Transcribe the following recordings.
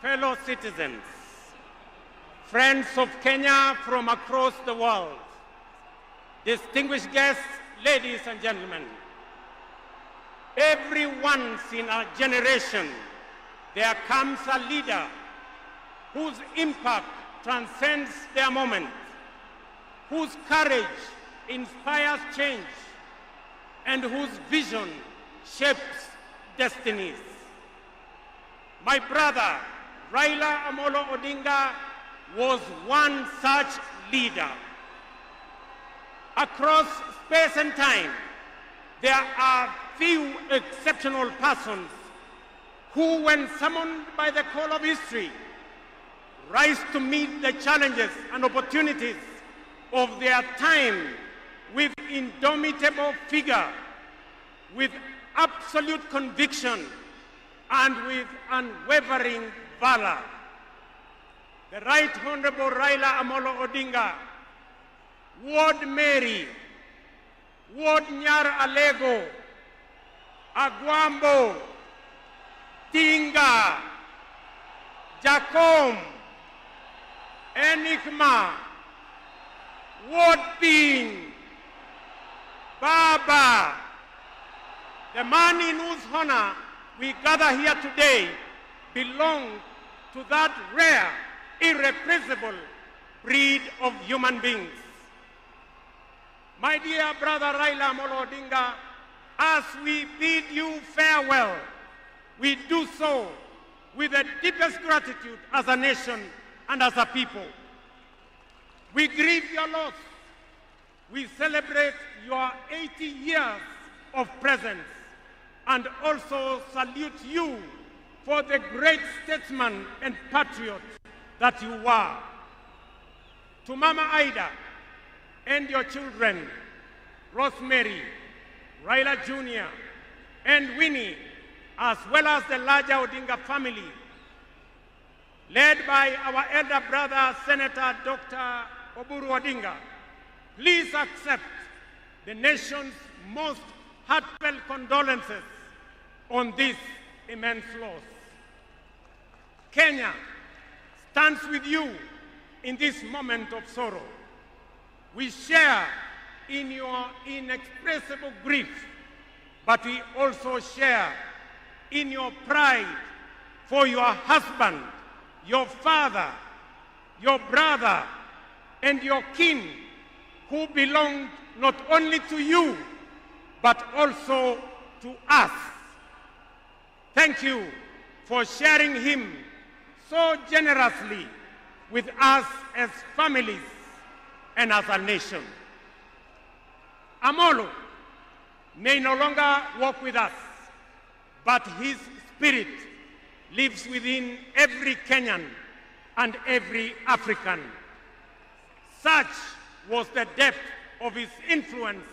fellow citizens, friends of Kenya from across the world, distinguished guests, ladies and gentlemen, every once in a generation, there comes a leader whose impact transcends their moment, whose courage inspires change, and whose vision shapes destinies. My brother, Raila Amolo Odinga, was one such leader. Across space and time, there are few exceptional persons who, when summoned by the call of history, rise to meet the challenges and opportunities of their time with indomitable vigor, with absolute conviction, and with unwavering valor. The Right Honorable Raila Amolo Odinga, Ward Mary, Ward Nyar Alego, Agwambo, Tinga, Jacom, Enigma, Ward Ping, Baba, the man in whose honor we gather here today belongs to that rare, irrepressible breed of human beings. My dear brother Raila Amolo Odinga, as we bid you farewell, we do so with the deepest gratitude as a nation and as a people. We grieve your loss. We celebrate your 80 years of presence and also salute you for the great statesman and patriot that you were. To Mama Ida and your children, Rosemary, Raila Jr., and Winnie, as well as the larger Odinga family, led by our elder brother, Senator Dr. Oburu Odinga, please accept the nation's most heartfelt condolences on this immense loss. Kenya stands with you in this moment of sorrow. We share in your inexpressible grief, but we also share in your pride for your husband, your father, your brother, and your kin, who belonged not only to you, but also to us. Thank you for sharing him so generously with us as families and as a nation. Amolo may no longer walk with us, but his spirit lives within every Kenyan and every African. Such was the depth of his influence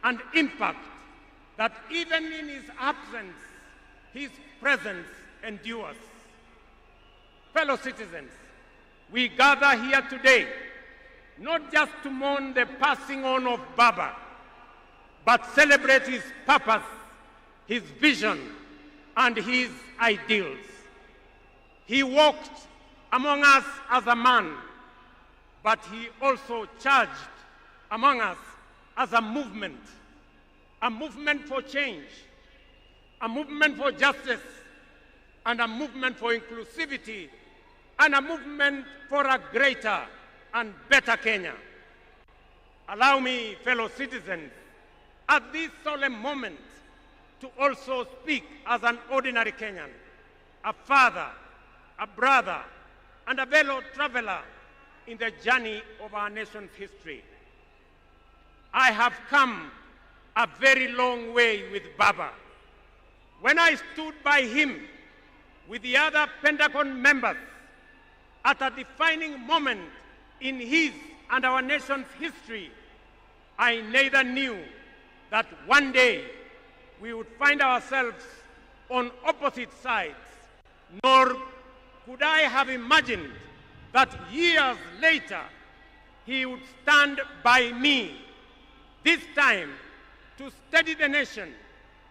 and impact that even in his absence, his presence endures. Fellow citizens, we gather here today not just to mourn the passing on of Baba, but celebrate his purpose, his vision, and his ideals. He walked among us as a man, but he also charged among us as a movement for change, a movement for justice, and a movement for inclusivity, and a movement for a greater and better Kenya. Allow me, fellow citizens, at this solemn moment to also speak as an ordinary Kenyan, a father, a brother, and a fellow traveler in the journey of our nation's history. I have come a very long way with Baba. When I stood by him with the other Pentagon members at a defining moment in his and our nation's history, I neither knew that one day we would find ourselves on opposite sides, nor could I have imagined that years later he would stand by me, this time to steady the nation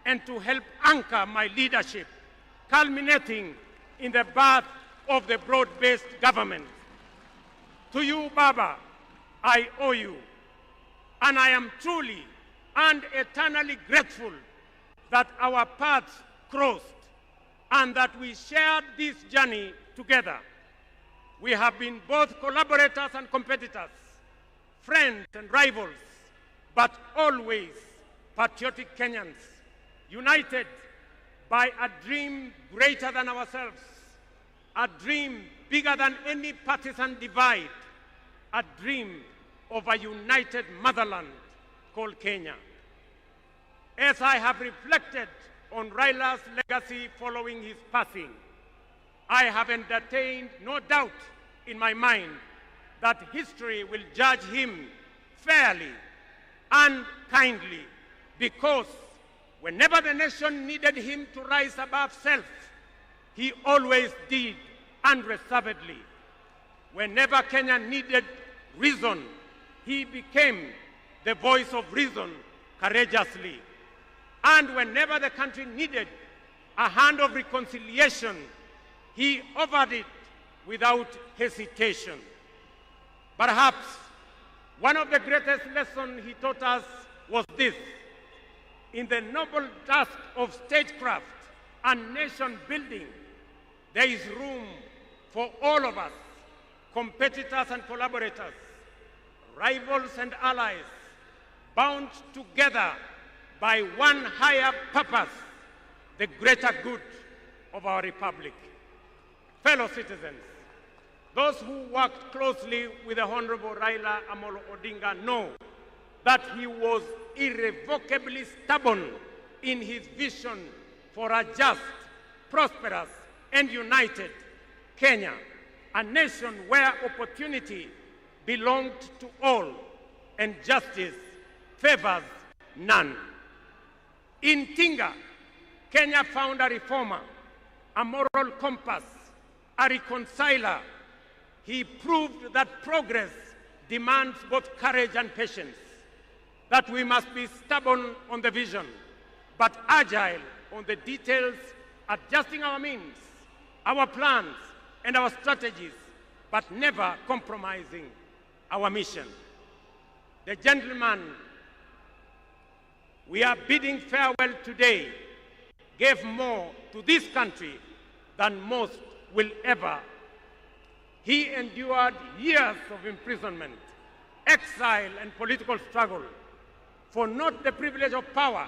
and to help anchor my leadership, culminating in the birth of the broad-based government. To you, Baba, I owe you, and I am truly and eternally grateful that our paths crossed and that we shared this journey together. We have been both collaborators and competitors, friends and rivals, but always patriotic Kenyans, united by a dream greater than ourselves, a dream bigger than any partisan divide, a dream of a united motherland called Kenya. As I have reflected on Raila's legacy following his passing, I have entertained no doubt in my mind that history will judge him fairly and kindly, because whenever the nation needed him to rise above self, he always did unreservedly. Whenever Kenya needed reason, he became the voice of reason courageously. And whenever the country needed a hand of reconciliation, he offered it without hesitation. Perhaps one of the greatest lessons he taught us was this: in the noble task of statecraft and nation building, there is room for all of us, competitors and collaborators, rivals and allies, bound together by one higher purpose, the greater good of our republic. Fellow citizens, those who worked closely with the Honorable Raila Amolo Odinga know that he was irrevocably stubborn in his vision for a just, prosperous, and united Kenya, a nation where opportunity belonged to all and justice favors none. In Tinga, Kenya found a reformer, a moral compass, a reconciler. He proved that progress demands both courage and patience, that we must be stubborn on the vision, but agile on the details, adjusting our means, our plans, and our strategies, but never compromising our mission. The gentleman we are bidding farewell today gave more to this country than most will ever. He endured years of imprisonment, exile, and political struggle for not the privilege of power,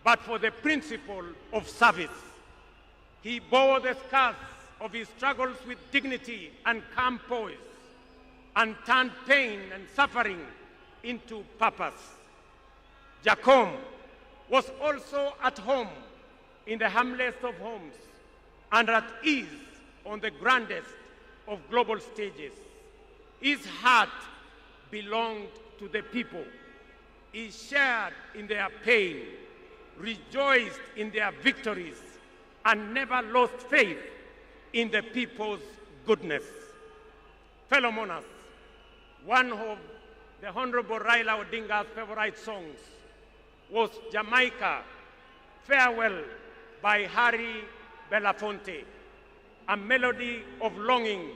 but for the principle of service. He bore the scars of his struggles with dignity and calm poise, and turned pain and suffering into purpose. Jacom was also at home in the humblest of homes and at ease on the grandest of global stages. His heart belonged to the people. He shared in their pain, rejoiced in their victories, and never lost faith in the people's goodness. Fellow monarchs, one of the Honorable Raila Odinga's favorite songs was Jamaica, Farewell by Harry Belafonte, a melody of longing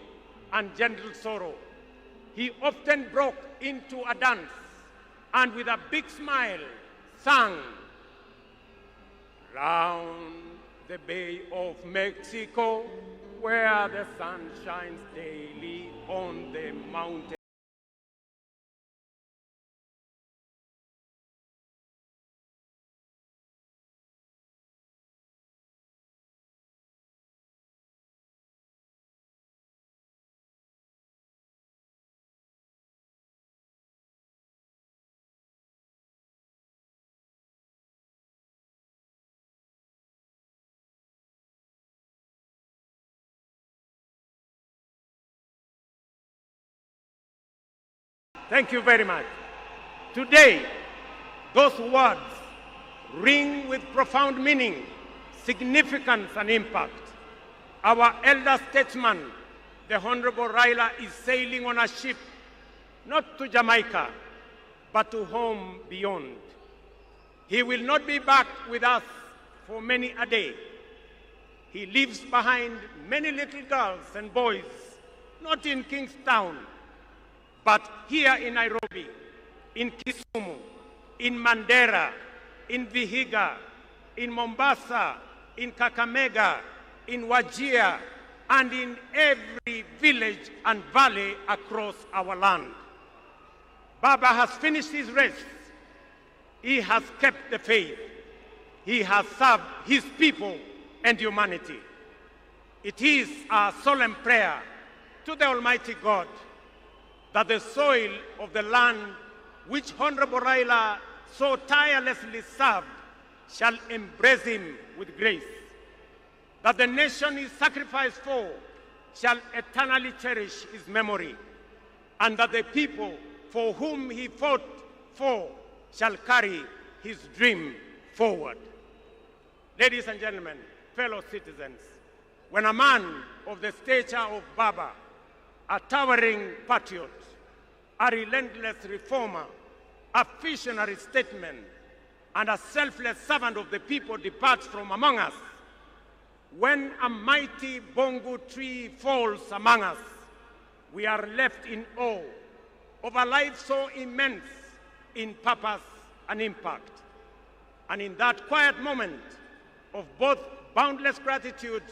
and gentle sorrow. He often broke into a dance and with a big smile sang, "Round the Bay of Mexico, where the sun shines daily on the mountain." Thank you very much. Today, those words ring with profound meaning, significance, and impact. Our elder statesman, the Honorable Raila, is sailing on a ship, not to Jamaica, but to home beyond. He will not be back with us for many a day. he leaves behind many little girls and boys, not in Kingstown, but here in Nairobi, in Kisumu, in Mandera, in Vihiga, in Mombasa, in Kakamega, in Wajir, and in every village and valley across our land. Baba has finished his race. He has kept the faith. He has served his people and humanity. It is our solemn prayer to the Almighty God that the soil of the land which Honorable Raila so tirelessly served shall embrace him with grace, that the nation he sacrificed for shall eternally cherish his memory, and that the people for whom he fought for shall carry his dream forward. Ladies and gentlemen, fellow citizens, when a man of the stature of Baba, a towering patriot, a relentless reformer, a visionary statesman, and a selfless servant of the people departs from among us, when a mighty bongo tree falls among us, we are left in awe of a life so immense in purpose and impact. And in that quiet moment of both boundless gratitude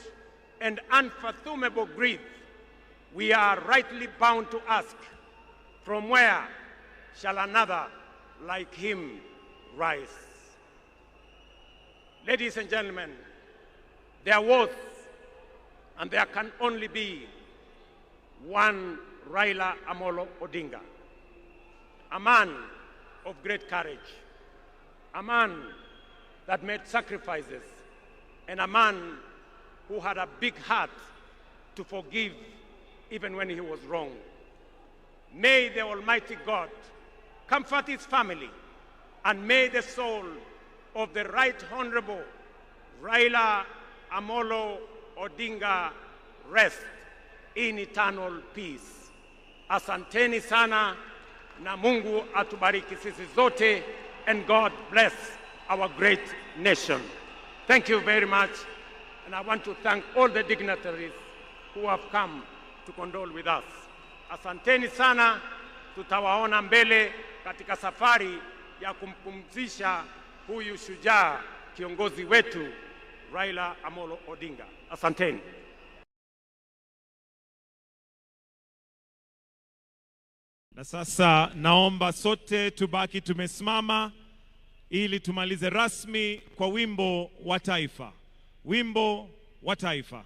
and unfathomable grief, we are rightly bound to ask, from where shall another like him rise? Ladies and gentlemen, there was and there can only be one Raila Amolo Odinga, a man of great courage, a man that made sacrifices, and a man who had a big heart to forgive even when he was wrong. May the Almighty God comfort his family, and may the soul of the Right Honorable Raila Amolo Odinga rest in eternal peace. Asanteni sana, na Mungu atubariki sisi zote, and God bless our great nation. Thank you very much, and I want to thank all the dignitaries who have come to condole with us. Asanteni sana, tutawaona mbele katika safari ya kumpumzisha huyu shujaa kiongozi wetu Raila Amolo Odinga. Asanteni. Na sasa naomba sote tubaki tumesimama ili tumalize rasmi kwa wimbo wa taifa. Wimbo wa taifa.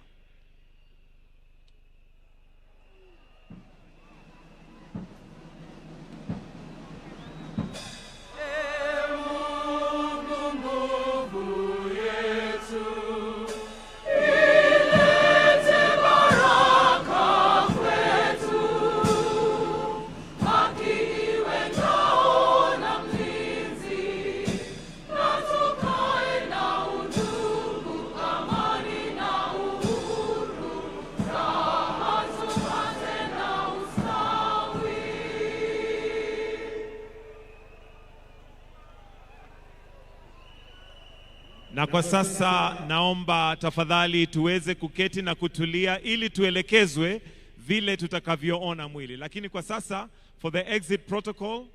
Na kwa sasa naomba tafadhali tuweze kuketi na kutulia ili tuelekezwe vile tutakavyoona mwili. Lakini kwa sasa, for the exit protocol,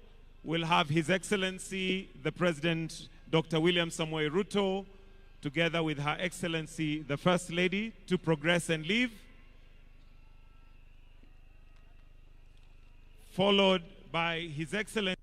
we'll have His Excellency the President Dr. William Samoei Ruto together with Her Excellency the First Lady to progress and leave, followed by His Excellency